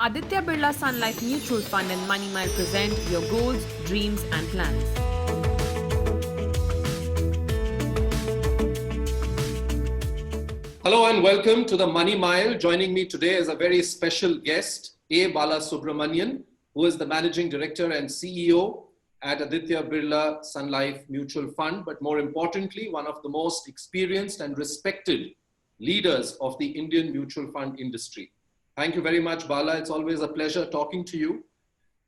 Aditya Birla Sun Life Mutual Fund and Money Mile present your goals, dreams and plans. Hello and welcome to the Money Mile. Joining me today is a very special guest, A. Balasubramanian, who is the Managing Director and CEO at Aditya Birla Sun Life Mutual Fund, but more importantly, one of the most experienced and respected leaders of the Indian mutual fund industry. Thank you very much, Bala. It's always a pleasure talking to you.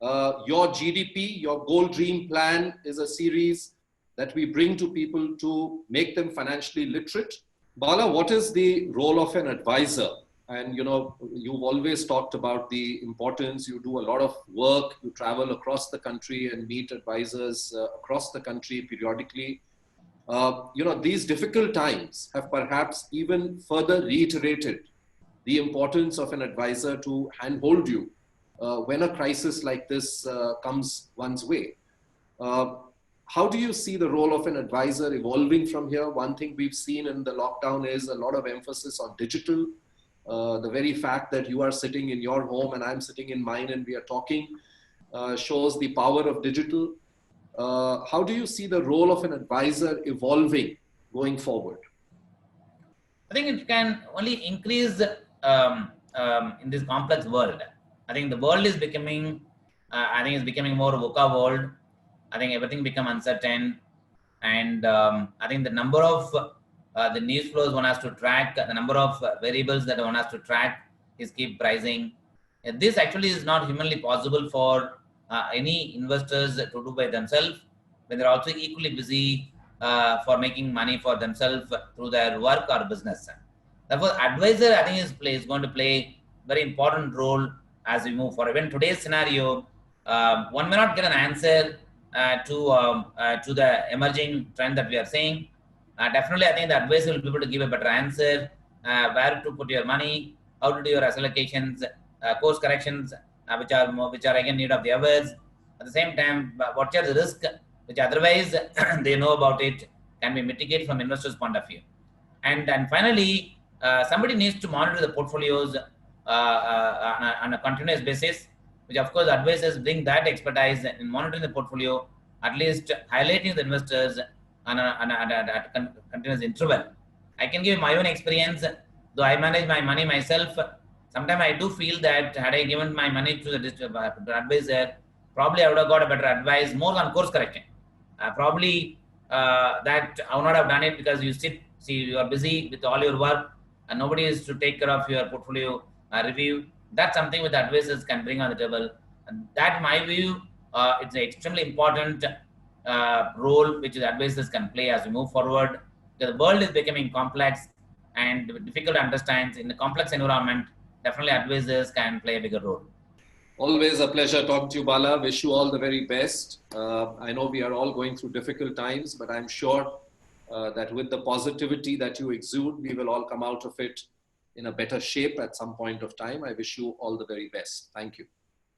Your GDP, your Goal Dream Plan is a series that we bring to people to make them financially literate. Bala, what is the role of an advisor? And you've always talked about the importance. You do a lot of work. You travel across the country and meet advisors across the country periodically. These difficult times have perhaps even further reiterated the importance of an advisor to handhold you when a crisis like this comes one's way. How do you see the role of an advisor evolving from here? One thing we've seen in the lockdown is a lot of emphasis on digital. The very fact that you are sitting in your home and I'm sitting in mine and we are talking shows the power of digital. How do you see the role of an advisor evolving going forward? I think it can only increase in this complex world. I think the world is becoming, it's becoming more VUCA world. I think everything become uncertain, and I think the number of the news flows one has to track, the number of variables that one has to track is keep rising. And this actually is not humanly possible for any investors to do by themselves when they're also equally busy for making money for themselves through their work or business. Therefore, advisor I think is going to play very important role as we move forward. Even today's scenario, one may not get an answer to the emerging trend that we are seeing. Definitely, I think the advisor will be able to give a better answer, where to put your money, how to do your asset allocations, course corrections, which are again need of the hours. At the same time, what are the risk which otherwise they know about it can be mitigated from investors' point of view. And finally, somebody needs to monitor the portfolios on a continuous basis, which of course advisors bring that expertise in monitoring the portfolio, at least highlighting the investors on a continuous interval. I can give my own experience, though I manage my money myself. Sometimes I do feel that had I given my money to the advisor, probably I would have got a better advice, more on course correction. Probably that I would not have done it because you are busy with all your work and nobody is to take care of your portfolio review. That's something which advisors can bring on the table. And that, in my view, it's an extremely important role which advisors can play as we move forward. The world is becoming complex and difficult to understand. In the complex environment, definitely advisors can play a bigger role. Always a pleasure talking to you, Bala. Wish you all the very best. I know we are all going through difficult times, but I'm sure that with the positivity that you exude, we will all come out of it in a better shape at some point of time. I wish you all the very best. Thank you.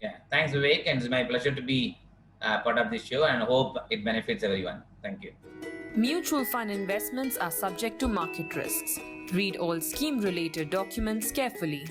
Yeah, thanks, Vivek. And it's my pleasure to be part of this show and hope it benefits everyone. Thank you. Mutual fund investments are subject to market risks. Read all scheme-related documents carefully.